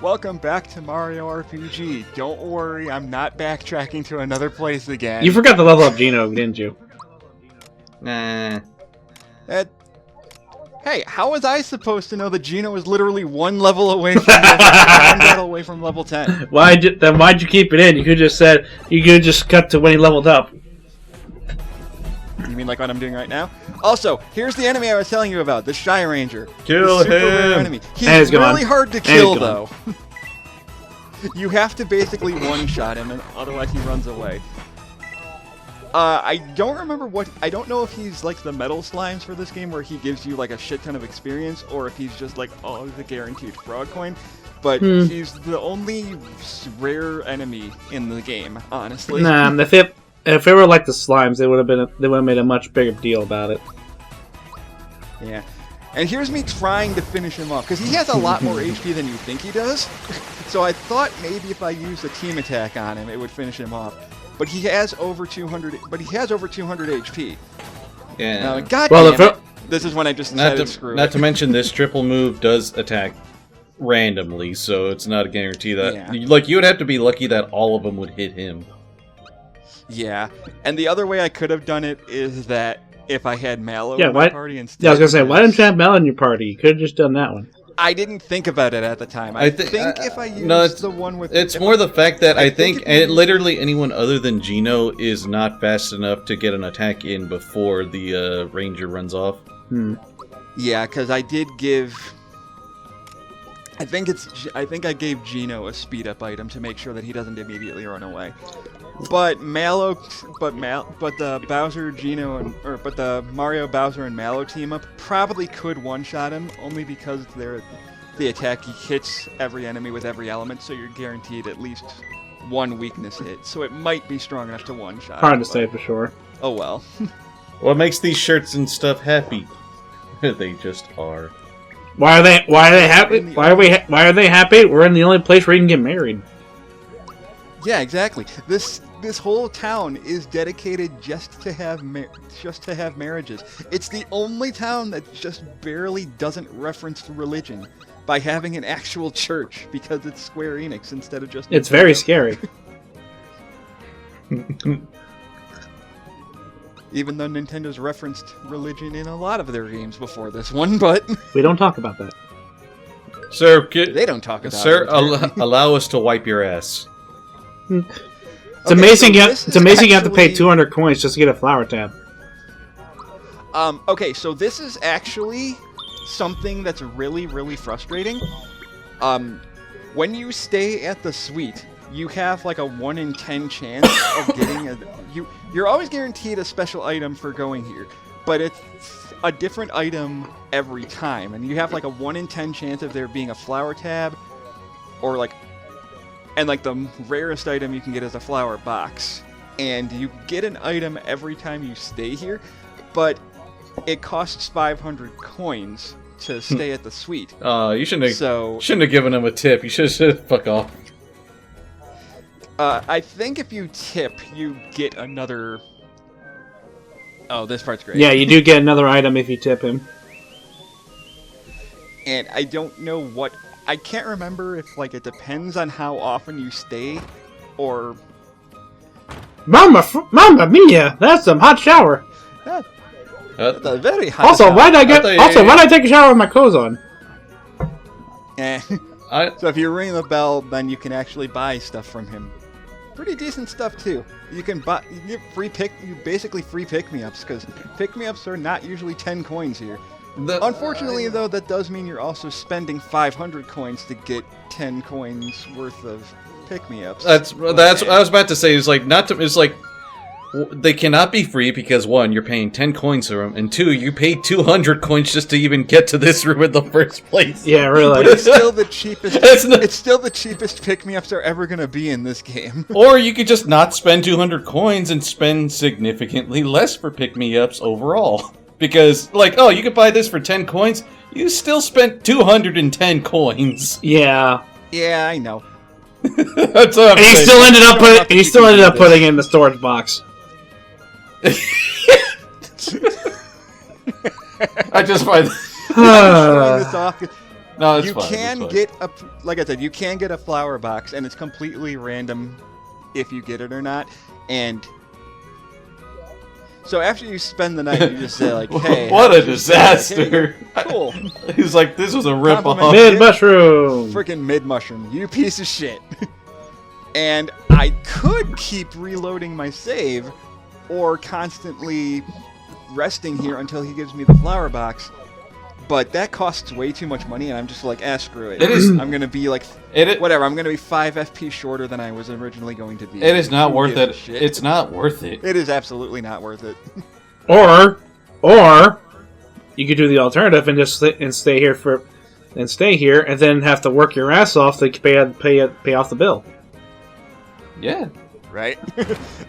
Welcome back to Mario RPG. Don't worry, I'm not backtracking to another place again. You forgot to level up Geno, didn't you? Nah. Hey, how was I supposed to know that Geno was literally one level away from one battle away from level 10? Why'd you keep it in? You could just cut to when he leveled up. You mean like what I'm doing right now? Also, here's the enemy I was telling you about, the Shy Ranger. Kill The super rare him! enemy. He's really hard to kill, gone. though. You have to basically one-shot him, and otherwise he runs away. I don't remember I don't know if he's like the metal slimes for this game where he gives you like a shit ton of experience, or if he's just like, oh, the guaranteed frog coin. But he's the only rare enemy in the game, honestly. Nah, if it were like the slimes, they would have made a much bigger deal about it. Yeah. And here's me trying to finish him off, because he has a lot more HP than you think he does. So I thought maybe if I used a team attack on him, it would finish him off. But he has over 200 HP. Yeah. Now, God Well, damn it. This is when I just decided to screw Not it. to mention this triple move does attack randomly, so it's not a guarantee that... Yeah. Like, you would have to be lucky that all of them would hit him. Yeah. And the other way I could have done it is that if I had Mallow Yeah, in my party instead. Yeah, I was gonna say, why didn't you have Mel in your party? You could have just done that one. I didn't think about it at the time. I think if I used the one with... It's more the fact that I think literally anyone other than Geno is not fast enough to get an attack in before the ranger runs off. Yeah, because I did give... I think I gave Geno a speed up item to make sure that he doesn't immediately run away. But the Bowser, Geno, but the Mario, Bowser, and Mallow team up probably could one-shot him only because the attack hits every enemy with every element, so you're guaranteed at least one weakness hit. So it might be strong enough to one-shot. Hard to say for sure. Oh well. What makes these shirts and stuff happy? They just are. Why are they happy? Why are they happy? We're in the only place where you can get married. Yeah, exactly. This whole town is dedicated just to have marriages. It's the only town that just barely doesn't reference religion by having an actual church because it's Square Enix instead of just... It's very scary. Even though Nintendo's referenced religion in a lot of their games before this one, but... We don't talk about that. Sir, they don't talk about sir, it. allow us to wipe your ass. It's amazing. It's amazing you have to pay 200 coins just to get a flower tab. Okay, so this is actually something that's really, really frustrating. When you stay at the suite, you have like a 1 in 10 chance of getting you're always guaranteed a special item for going here, but it's a different item every time, and you have like a 1 in 10 chance of there being a flower tab, or like, and like the rarest item you can get is a flower box, and you get an item every time you stay here, but it costs 500 coins to stay at the suite. You shouldn't have given him a tip. You should have said fuck off. I think if you tip, you get another... Oh, this part's great. Yeah, you do get another item if you tip him. And I don't know what... I can't remember if, like, it depends on how often you stay, or... Mamma mia! That's some hot shower. That's a very hot Also, shower. why did I take a shower with my clothes on? So if you ring the bell, then you can actually buy stuff from him. Pretty decent stuff too. You can get basically free pick-me-ups, because pick-me-ups are not usually 10 coins here. Unfortunately, though, that does mean you're also spending 500 coins to get 10 coins worth of pick-me-ups. That's what I was about to say. It's like they cannot be free because 1, you're paying 10 coins for them, and 2, you paid 200 coins just to even get to this room in the first place. Yeah, really. But it's still the cheapest. It's still the cheapest pick-me-ups are ever gonna be in this game. Or you could just not spend 200 coins and spend significantly less for pick-me-ups overall. Because, like, oh, you could buy this for 10 coins, you still spent 210 coins. Yeah. Yeah, I know. That's what I'm And he saying. still ended up putting it in the storage box. I just find Showing this off. No, it's You fine. can it's fine. get a, like I said, you can get a flower box, and it's completely random if you get it or not. And so after you spend the night, you just say like, "Hey, what how a did you spend it? disaster!" Hey, cool, He's like, "This was a rip Compliment. off." Mid mushroom. freaking mid mushroom, you piece of shit." And I could keep reloading my save, or constantly resting here until he gives me the flower box. But that costs way too much money, and I'm just like, screw it. It is- I'm gonna be like, whatever. I'm gonna be 5 FP shorter than I was originally going to be. It is not Who worth gives a it. shit? It's not worth it. It is absolutely not worth it. Or you could do the alternative and just stay here and then have to work your ass off to pay off the bill. Yeah. Right?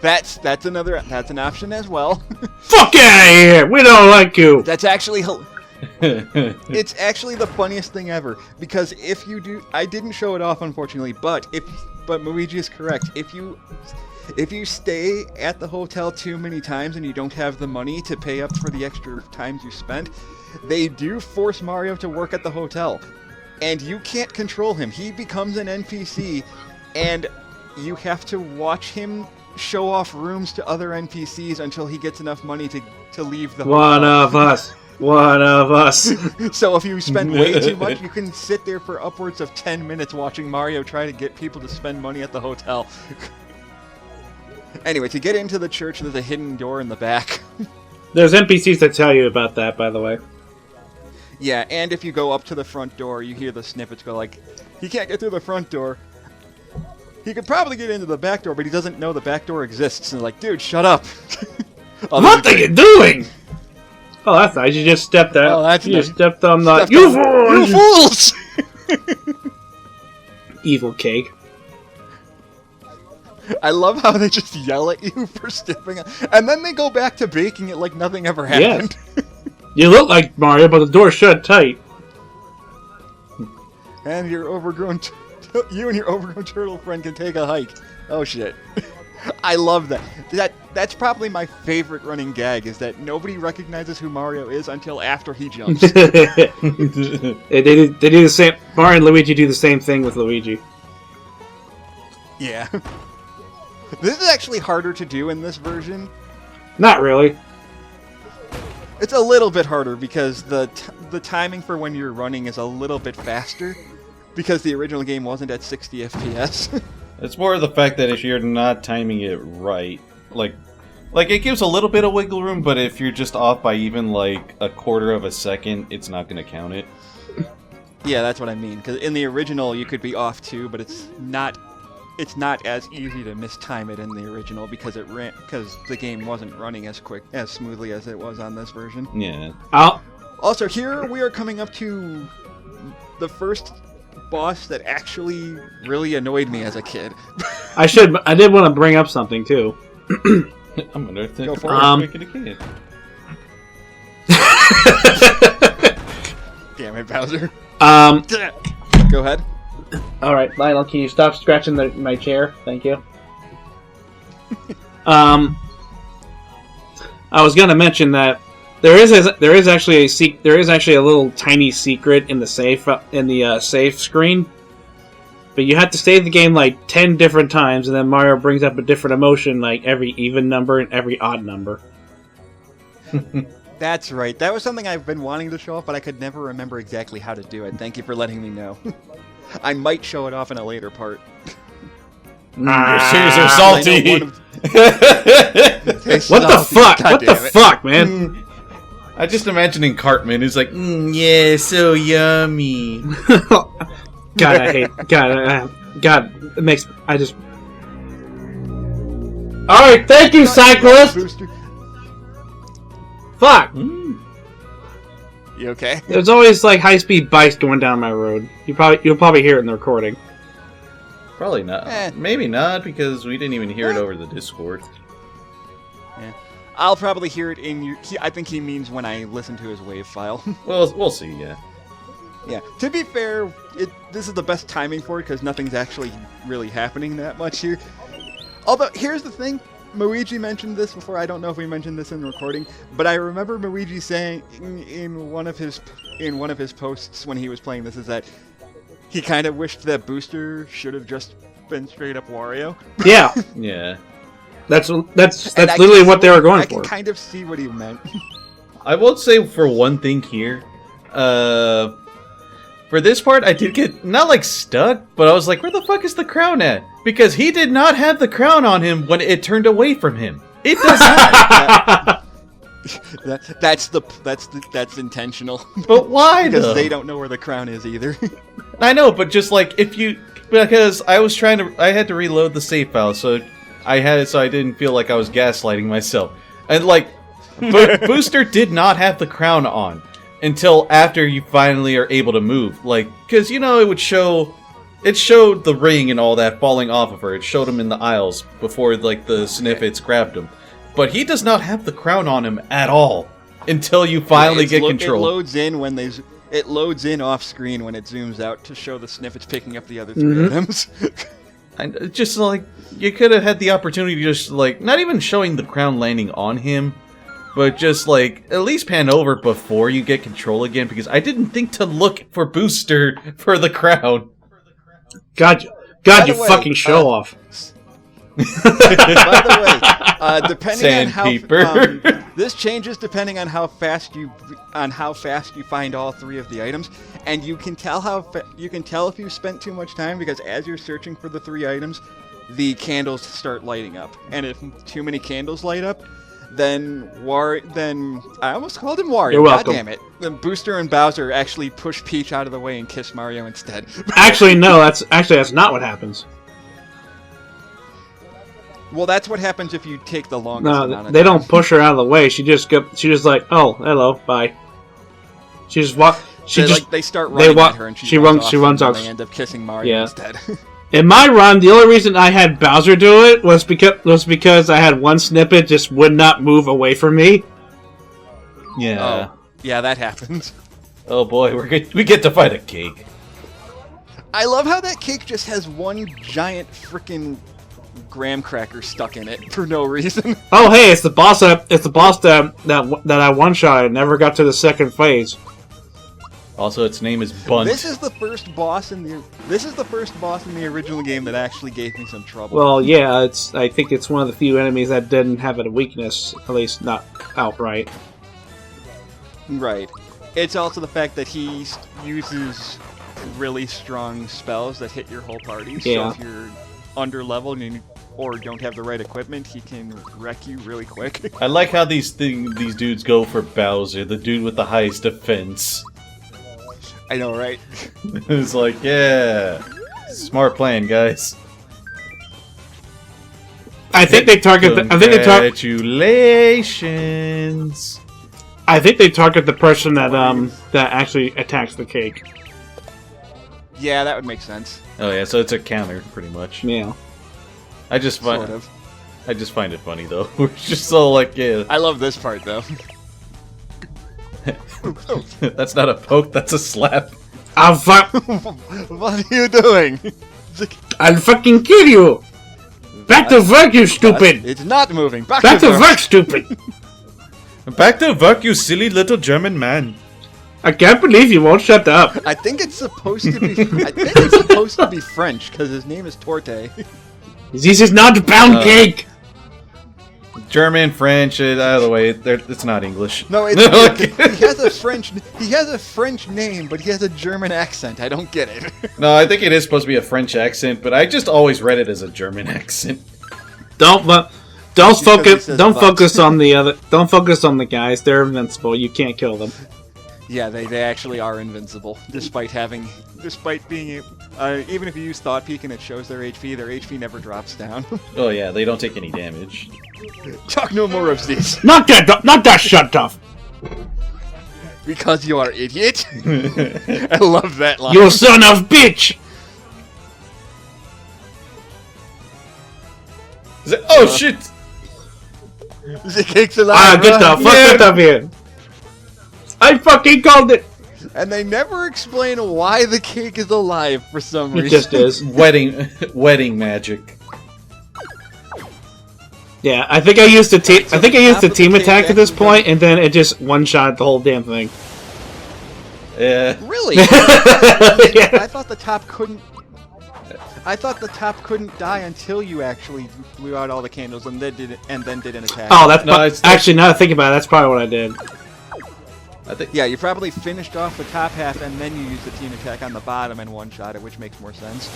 that's an option as well. Fuck out of here! We don't like you. That's actually it's actually the funniest thing ever, because if you do, I didn't show it off unfortunately, but Luigi is correct. If you stay at the hotel too many times and you don't have the money to pay up for the extra times you spent, they do force Mario to work at the hotel, and you can't control him. He becomes an NPC, and you have to watch him show off rooms to other NPCs until he gets enough money to leave the hotel. One of us. So if you spend way too much, you can sit there for upwards of 10 minutes watching Mario try to get people to spend money at the hotel. Anyway, to get into the church, there's a hidden door in the back. There's NPCs that tell you about that, by the way. Yeah, and if you go up to the front door, you hear the snippets go like, he can't get through the front door. He could probably get into the back door, but he doesn't know the back door exists. And like, dude, shut up. What are you doing? Oh, that's nice. You just stepped out. Oh, that's you nice. just stepped on the... Stepped You on- fools! You fools! Evil cake. I love how they just yell at you for stepping on, and then they go back to baking it like nothing ever happened. You look like Mario, but the door's shut tight. And your overgrown, you and your overgrown turtle friend can take a hike. Oh shit! I love that. That's probably my favorite running gag, is that nobody recognizes who Mario is until after he jumps. they do the same. Mario and Luigi do the same thing with Luigi. Yeah. This is actually harder to do in this version. Not really. It's a little bit harder because the timing for when you're running is a little bit faster, because the original game wasn't at 60 FPS. It's more of the fact that if you're not timing it right, like it gives a little bit of wiggle room, but if you're just off by even like a quarter of a second, it's not going to count it. Yeah, that's what I mean. Because in the original, you could be off too, but it's not as easy to mistime it in the original because the game wasn't running as smoothly as it was on this version. Yeah. Also, here we are coming up to the first boss that actually really annoyed me as a kid. I did want to bring up something too. I'm gonna think Go for about making a kid. Damn it, Bowser. Go ahead. All right, Lionel, can you stop scratching my chair? Thank you. I was gonna mention that there is actually a little tiny secret in the save screen, but you have to save the game like 10 different times, and then Mario brings up a different emotion like every even number and every odd number. That's right. That was something I've been wanting to show off, but I could never remember exactly how to do it. Thank you for letting me know. I might show it off in a later part. Your tears are I salty. know What the fuck? God What the damn it. fuck, man? I just imagining Cartman who's like, yeah, so yummy. God, I hate. God, it makes. I just. All right, thank you, cyclist. Booster. Fuck. You okay? There's always like high-speed bikes going down my road. You'll probably hear it in the recording. Probably not. Maybe not, because we didn't even hear it over the Discord. Yeah. I'll probably hear it in your... I think he means when I listen to his WAV file. Well, we'll see, yeah. Yeah. To be fair, this is the best timing for it, because nothing's actually really happening that much here. Although, here's the thing. Luigi mentioned this before. I don't know if we mentioned this in the recording, but I remember Luigi saying in one of his posts when he was playing this is that he kind of wished that Booster should have just been straight up Wario. Yeah, Yeah. that's And literally what they were going I for. can kind of see what he meant. I will say for one thing here, for this part, I did get, not like stuck, but I was like, where the fuck is the crown at? Because he did not have the crown on him when it turned away from him. It does not. That's intentional. But why Because though? they don't know where the crown is either. I know, but just like because I was I had to reload the save file, so I didn't feel like I was gaslighting myself. And like, Booster did not have the crown on until after you finally are able to move. Like, because it showed the ring and all that falling off of her. It showed him in the aisles before like the Sniffets grabbed him. But he does not have the crown on him at all until you finally get control. It loads in off screen when it zooms out to show the Sniffets picking up the other three items. And just like you could have had the opportunity to just like not even showing the crown landing on him, but just like at least pan over before you get control again, because I didn't think to look for Booster for the crown. God, By you the way, fucking show off. By the way, depending Sandpaper. on how this changes depending on how fast you find all three of the items, and you can tell if you've spent too much time because as you're searching for the three items, the candles start lighting up, and if too many candles light up, then I almost called him Wario. You're welcome. God damn it! Then Booster and Bowser actually push Peach out of the way and kiss Mario instead. Actually, no. That's not what happens. Well, that's what happens if you take the longest amount No, of they time. don't push her out of the way. She just like, oh, hello, bye. She just walk. They start running walk- at her and she runs and off. They end up kissing Mario Yeah. instead. In my run, the only reason I had Bowser do it was because I had one snippet just would not move away from me. Yeah. Yeah, that happens. Oh boy, we get to fight a cake. I love how that cake just has one giant freaking graham cracker stuck in it for no reason. Oh, hey, it's the boss that I one shot. I never got to the second phase. Also, its name is Bunt. This is the first boss in the original game that actually gave me some trouble. Well, yeah, I think it's one of the few enemies that didn't have a weakness, at least not outright. Right. It's also the fact that he uses really strong spells that hit your whole party. Yeah. So if you're under leveled or don't have the right equipment, he can wreck you really quick. I like how these dudes go for Bowser, the dude with the highest defense. I know, right? It's like, yeah, smart plan, guys. I think they target. Congratulations. I think they target the person that actually attacks the cake. Yeah, that would make sense. Oh yeah, so it's a counter, pretty much. Yeah. I just find it funny though. We're just so like, yeah. I love this part though. That's not a poke, that's a slap. I'll What are you doing? I'll fucking kill you! Back to work, you stupid! It's not moving. Back Back to work. work, stupid! Back to work, you silly little German man. I can't believe you won't shut up. I think it's supposed to be. I think it's supposed to be French because his name is Torte. This is not pound cake! German, French, out of the way. It's not English. No, it's he has a French. He has a French name, but he has a German accent. I don't get it. No, I think it is supposed to be a French accent, but I just always read it as a German accent. Don't Because focus. it says Don't but. focus on the other. Don't focus on the guys. They're invincible. You can't kill them. Yeah, they actually are invincible, despite being. Even if you use Thought Peak and it shows their HP never drops down. Oh yeah, they don't take any damage. Talk no more of this, Not that shut off. because you are idiot. I love that line. You son of bitch! Oh shit! The cake's alive. Get the right? fuck out of here! I fucking called it. And they never explain why the cake is alive for some reason. It just is. Wedding magic. Yeah, I think I used the team. So I think I the used top the of the team cake attack at this actually point, and then it just one shot the whole damn thing. Yeah. Really? Yeah. I thought the top couldn't. I thought the top couldn't die until you actually blew out all the candles and then did an attack. Oh, that's No, it's- actually now that I think about it, that's probably what I did. I think. Yeah, you probably finished off the top half and then you used the team attack on the bottom and one shot it, which makes more sense.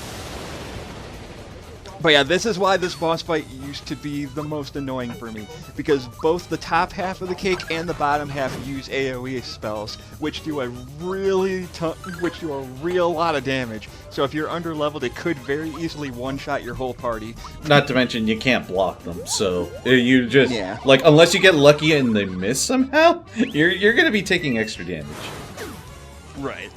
But yeah, this is why this boss fight used to be the most annoying for me, because both the top half of the cake and the bottom half use AoE spells, which do a real lot of damage. So if you're under leveled, it could very easily one-shot your whole party. Not to mention you can't block them, so you just Yeah. like unless you get lucky and they miss somehow, you're gonna be taking extra damage. Right.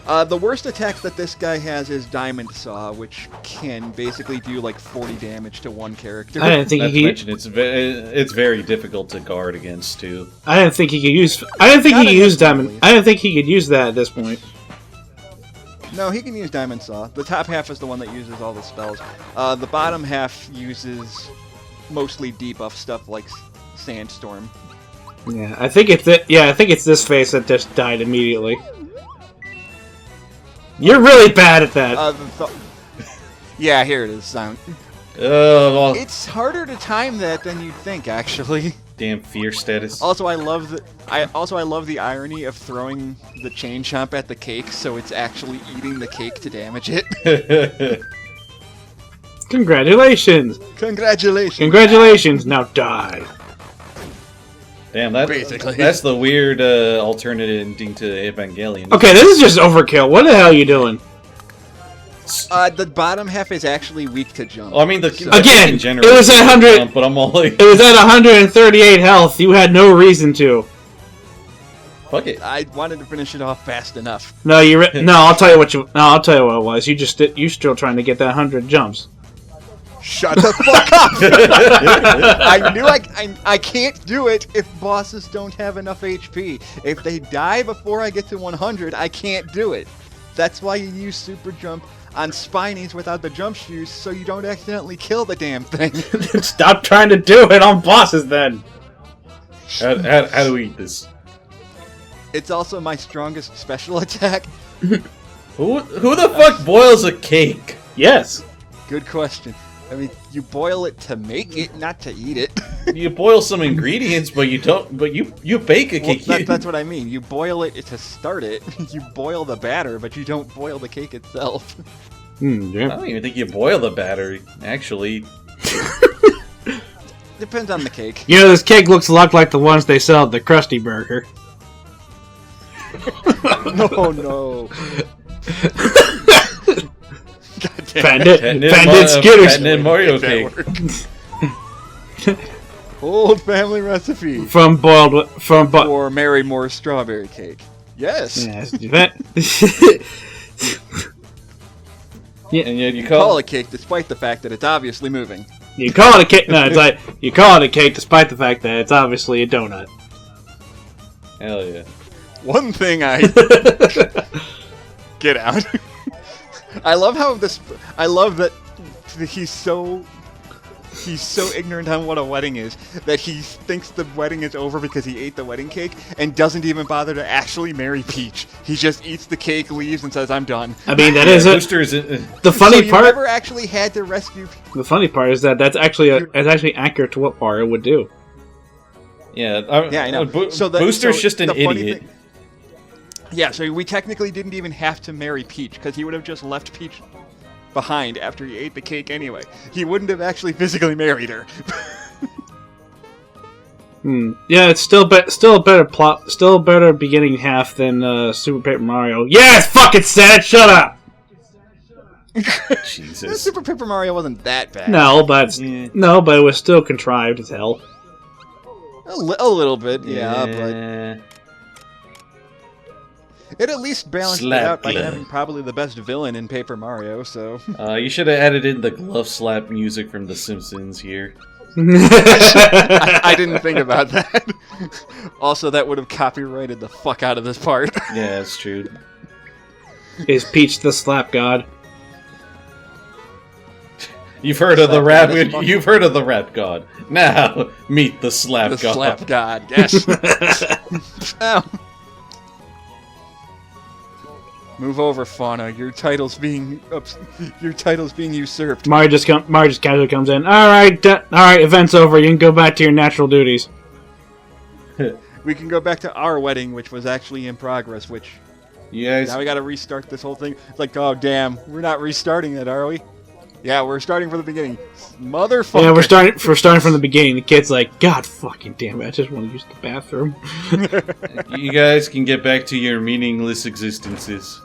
The worst attack that this guy has is Diamond Saw, which can basically do like 40 damage to one character. I didn't think Not to he. mention it's very difficult to guard against too. I didn't think he could use. I didn't think Not he could use immediately. diamond. I didn't think he could use that at this point. No, he can use Diamond Saw. The top half is the one that uses all the spells. The bottom half uses mostly debuff stuff like Sandstorm. Yeah, I think it's it. Yeah, I think it's this face that just died immediately. You're really bad at that. Yeah, here it is. Sound. Well, It's harder to time that than you'd think, actually. damn fear status. Also, I love the irony of throwing the chain chomp at the cake, so it's actually eating the cake to damage it. Congratulations! Congratulations! Congratulations! Now die. Damn, Basically. that's the weird alternative ending to Evangelion. Okay, this is just overkill. What the hell are you doing? The bottom half is actually weak to jump. Well, I mean, the Again, in general, it was at 100 but I'm all like, It was at 138 health. You had no reason to. fuck it. I wanted to finish it off fast enough. No, no. I'll tell you what you. No, I'll tell you what it was. You still trying to get that 100 jumps. Shut the fuck up! I knew I can't do it if bosses don't have enough HP. If they die before I get to 100, I can't do it. That's why you use super jump on Spinies without the jump shoes, so you don't accidentally kill the damn thing. Stop trying to do it on bosses then. How do we eat this? It's also my strongest special attack. Who the fuck boils a cake? Yes. Good question. I mean, you boil it to make it, not to eat it. You boil some ingredients, but you don't. But you bake a Well, cake. that's what I mean. You boil it to start it. You boil the batter, but you don't boil the cake itself. I don't even think you boil the batter. Actually, Depends on the cake. You know, this cake looks a lot like the ones they sell at the Krusty Burger. No. God damn Bandit, bandit Skitters. Patented Mario cake. Old family recipe From boiled for Mary Moore's strawberry cake. Yes. Yes, that. And yet you Call call it cake despite the fact that it's obviously moving. You call it a cake. No, it's like you call it a cake despite the fact that it's obviously a donut. Hell yeah. One thing I get out. I love that he's so ignorant on what a wedding is that he thinks the wedding is over because he ate the wedding cake and doesn't even bother to actually marry Peach. He just eats the cake, leaves, and says, "I'm done." I mean, that is it. Booster is The funny So you part. never actually had to rescue. The funny part is that that's actually accurate to what Mario would do. yeah. Yeah, I know. Booster's just an the funny idiot. thing- Yeah, so we technically didn't even have to marry Peach, because he would have just left Peach behind after he ate the cake anyway. He wouldn't have actually physically married her. Yeah, it's still a better plot, still a better beginning half than Super Paper Mario. Yes, fucking said it. Shut up. Jesus. Super Paper Mario wasn't that bad. No, but Yeah. but it was still contrived as hell. A little bit, yeah, but it at least balanced it Slap out by glove. having probably the best villain in Paper Mario, so... You should have added in the glove slap music from The Simpsons here. I didn't think about that. Also, that would have copyrighted the fuck out of this part. Yeah, that's true. Is Peach the slap god? You've heard of the Slap rap. God is fucking- You've heard of the rap god. Now meet the slap The god. slap god, yes. Ow. Move over, Fauna. Your title's being usurped. Mario just casually comes in. All right, event's over. You can go back to your natural duties. We can go back to our wedding, which was actually in progress. Which You guys, now we got to restart this whole thing. It's like, oh damn, we're not restarting it, are we? Yeah, we're starting from the beginning. Motherfucker. Yeah, we're starting from the beginning. The kid's like, God fucking damn it! I just want to use the bathroom. you guys can get back to your meaningless existences.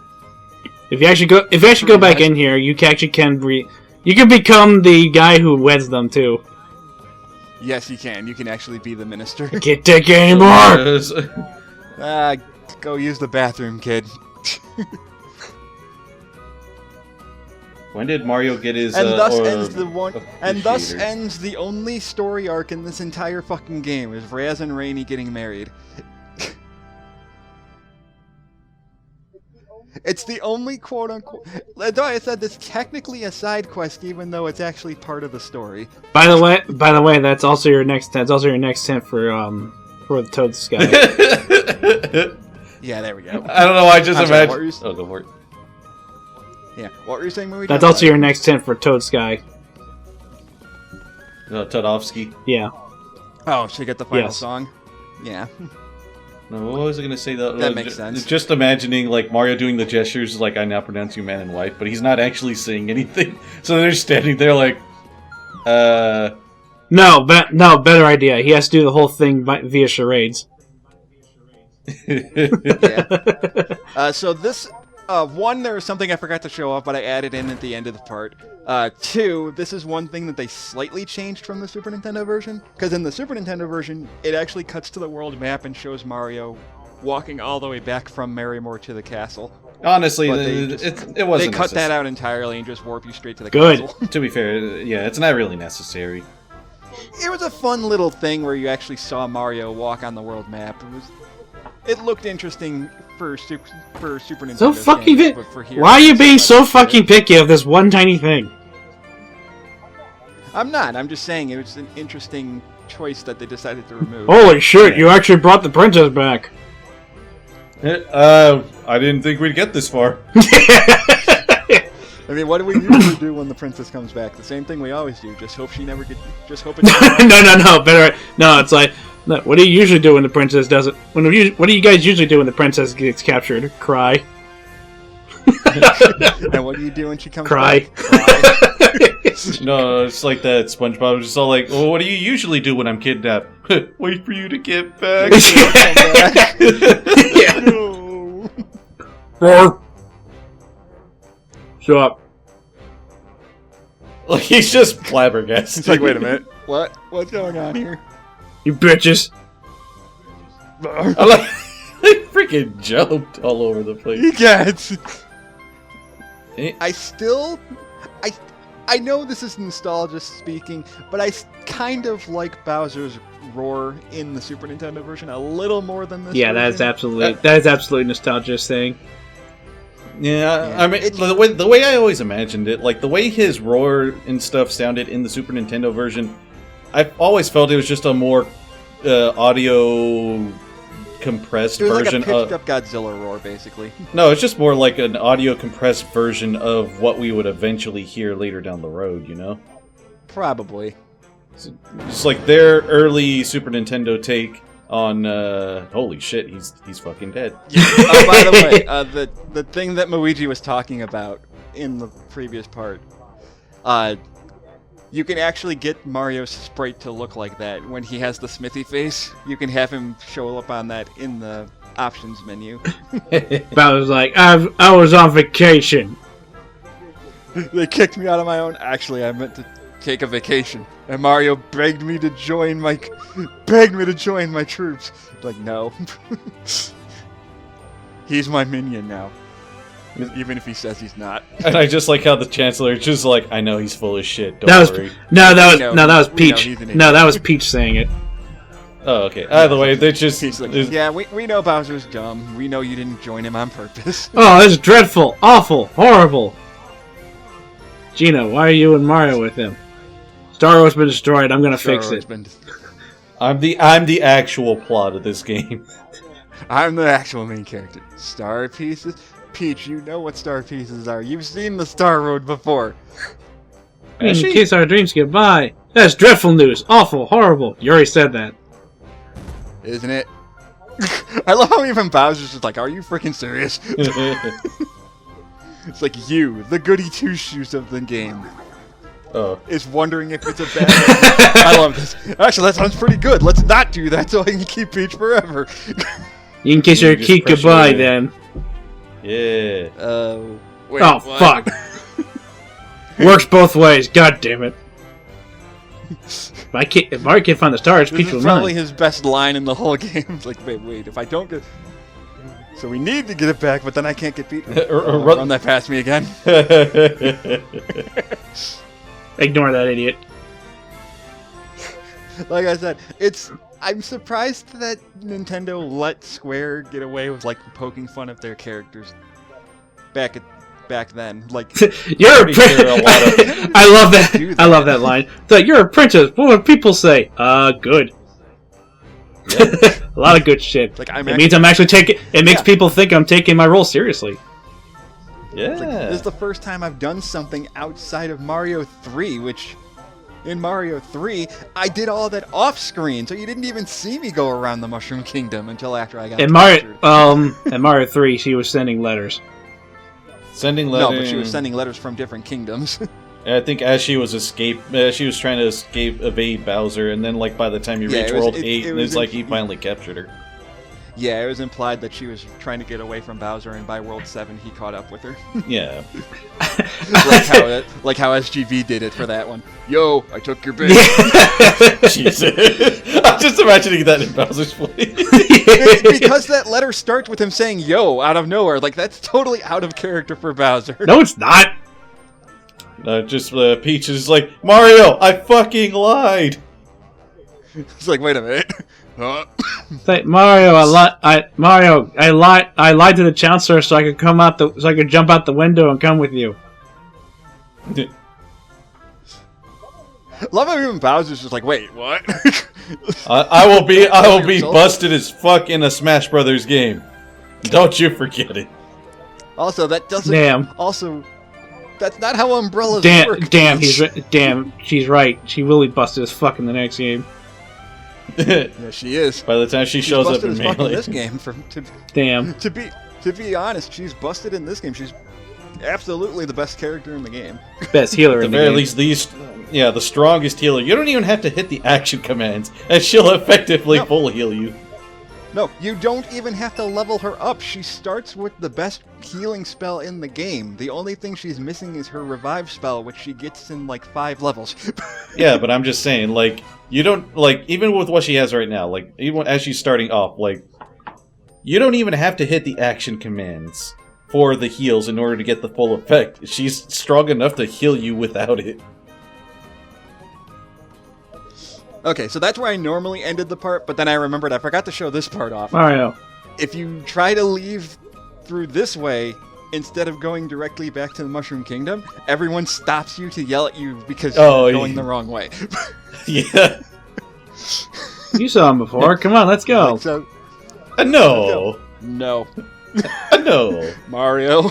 If you actually go back in here, you actually can you can become the guy who weds them too. Yes, you can. You can actually be the minister. Can't take it anymore. Go use the bathroom, kid. When did Mario get his? And thus or- ends the one. And thus appreciator? ends the only story arc in this entire fucking game: is Raz and Rainy getting married. It's the only quote unquote. Though I said this technically a side quest, even though it's actually part of the story. By the way, that's also your next. That's also your next hint for the Toad Sky. Yeah, there we go. I don't know. I just I'm sorry, imagine. what were you- Oh, go for it. Yeah, what were you saying, Movie? That's also your next hint for Toad Sky. No, Todovsky. Yeah. Oh, should we get the final Yes. song? Yeah. No, what was I gonna say? That makes sense. Just imagining like Mario doing the gestures, like I now pronounce you man in white, but he's not actually saying anything. So they're standing there like, No, better idea. He has to do the whole thing via charades. Yeah. So this, one, there was something I forgot to show off, but I added in at the end of the part. Two, this is one thing that they slightly changed from the Super Nintendo version. Because in the Super Nintendo version, it actually cuts to the world map and shows Mario walking all the way back from Marymore to the castle. Honestly, But they it wasn't. They cut that out entirely and just warp you straight to the Good. castle. To be fair, yeah, it's not really necessary. It was a fun little thing where you actually saw Mario walk on the world map. It looked interesting for Super Nintendo. So fucking games, big. but for here, Why are you it's being like- so fucking picky of this one tiny thing? I'm not. I'm just saying it was an interesting choice that they decided to remove. Holy shit! You actually brought the princess back. I didn't think we'd get this far. I mean, what do we usually do when the princess comes back? The same thing we always do. Just hope she never get. Just hope it's. No. Better. No, it's like. No, what do you usually do when the princess doesn't? What do you guys usually do when the princess gets captured? Cry. And what do you do when she comes Cry. back? Cry. No, it's like that SpongeBob was just all like, well, what do you usually do when I'm kidnapped? Wait for you to get back. Yeah. No. Roar. Shut up. Like, he's just flabbergasted. It's like, wait a minute. What? What's going on here? You bitches. I like, he freaking jumped all over the place. You guys. Eh. I know this is nostalgia speaking, but I kind of like Bowser's roar in the Super Nintendo version a little more than this. Yeah, that is absolutely nostalgia thing. Yeah, Yeah. I mean, the way I always imagined it, like the way his roar and stuff sounded in the Super Nintendo version, I've always felt it was just a more audio compressed It was like a version pitched of. up Godzilla roar, basically. No, it's just more like an audio compressed version of what we would eventually hear later down the road. You know, Probably. it's like their early Super Nintendo take on. Holy shit, he's fucking dead. By the way, the thing that Luigi was talking about in the previous part, you can actually get Mario's sprite to look like that when he has the Smithy face. You can have him show up on that in the options menu. Bowser's like, I was on vacation. They kicked me out of my own. Actually, I meant to take a vacation, and Mario begged me to join my troops. Like, no. He's my minion now. Even if he says he's not. And I just like how the Chancellor is just like, I know he's full of shit. Don't That was worry. that was We know Peach. he's an idiot. No, that was Peach saying it. Oh, okay. Either way, they just. He's like, there's- yeah, we know Bowser's dumb. We know you didn't join him on purpose. Oh, this is dreadful, awful, horrible. Gina, why are you and Mario with him? Star Road's been destroyed. I'm gonna fix it. I'm the actual plot of this game. I'm the actual main character. Star pieces? Peach, you know what star pieces are. You've seen the Star Road before. In Has she? case our dreams get by. That's dreadful news. Awful. Horrible. You already said that. Isn't it? I love how even Bowser's just like, are you freaking serious? It's like you, the goody two-shoes of the game, Oh. is wondering if it's a bad idea. I love this. Actually, that sounds pretty good. Let's not do that so I can keep Peach forever. You can kiss your just Keek press goodbye your- then. Yeah. Wait, Oh, what? fuck. Works both ways. God damn it. If Mario can't find the stars, This Peach is will probably not. his best line in the whole game. It's like, wait, if I don't get... So we need to get it back, but then I can't get Peach. Run that past me again. Ignore that idiot. Like I said, I'm surprised that Nintendo let Square get away with like poking fun of their characters back then. Like, You're a Pretty sure a lot princess. I love that. Do that. I love that line. So you're a princess. What would people say? Good. A lot of good shit. like It means I'm actually taking. It makes Yeah. people think I'm taking my role seriously. Yeah. this is the first time I've done something outside of Mario 3, which in Mario 3 I did all that off screen, so you didn't even see me go around the Mushroom Kingdom until after I got In captured. Mario 3, she was sending letters. Sending No, letters. but she was sending letters from different kingdoms. I think as she was she was trying to evade Bowser, and then like by the time you Yeah, reach it was- World it- 8, it and was it's like in- he finally captured her. Yeah, it was implied that she was trying to get away from Bowser, and by World 7 he caught up with her. Yeah. like how SGV did it for that one. Yo, I took your bait. Jesus. I'm just imagining that in Bowser's place. Because that letter starts with him saying "yo" out of nowhere. Like, that's totally out of character for Bowser. No, it's not. Just Peach is like, Mario, I fucking lied. It's like, wait a minute. Huh? It's like, Mario, I lied to the chancellor so I could jump out the window and come with you. Love how even Bowser's just like, wait, what? I will be Yourself? busted as fuck in a Smash Brothers game. Don't you forget it. Also, that doesn't. Damn. Also, that's not how umbrellas work. Damn, she's right. She will be busted as fuck in the next game. Yeah, she is. By the time she She's shows up busted in as fuck in Melee. this game. Damn. To be honest, she's busted in this game. She's absolutely the best character in the game. Best healer At the in the very game. least, the strongest healer. You don't even have to hit the action commands, and she'll effectively No. full heal you. No, you don't even have to level her up. She starts with the best healing spell in the game. The only thing she's missing is her revive spell, which she gets in like 5 levels. Yeah, but I'm just saying, like, you don't, like, even with what she has right now, like, even as she's starting off, like, you don't even have to hit the action commands for the heals in order to get the full effect. She's strong enough to heal you without it. Okay, so that's where I normally ended the part, but then I remembered I forgot to show this part off. Mario. If you try to leave through this way, instead of going directly back to the Mushroom Kingdom, everyone stops you to yell at you because Oh, you're going yeah. the wrong way. Yeah. You saw him before. Come on, let's go. So, No. no. No. Mario,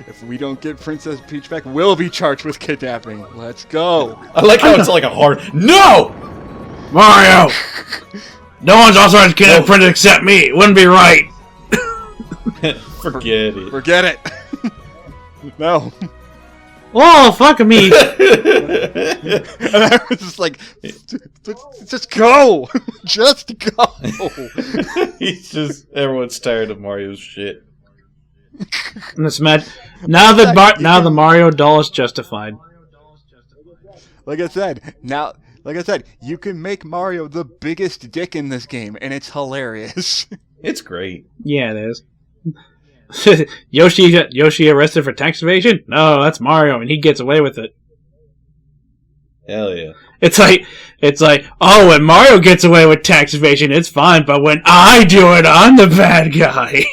if we don't get Princess Peach back, we'll be charged with kidnapping. Let's go. I like how it's like a hard no. Mario! No one's authorized to kidnap a princess except me. It wouldn't be right. Forget it. Forget it. No. Oh, fuck me. And I was just like, just go. Just go. He's just everyone's tired of Mario's shit. Let's imagine. Now the Mario doll is justified. Like I said, you can make Mario the biggest dick in this game, and it's hilarious. It's great. Yeah, it is. Yoshi arrested for tax evasion? No, that's Mario, and he gets away with it. Hell yeah. It's like, oh, when Mario gets away with tax evasion, it's fine, but when I do it, I'm the bad guy.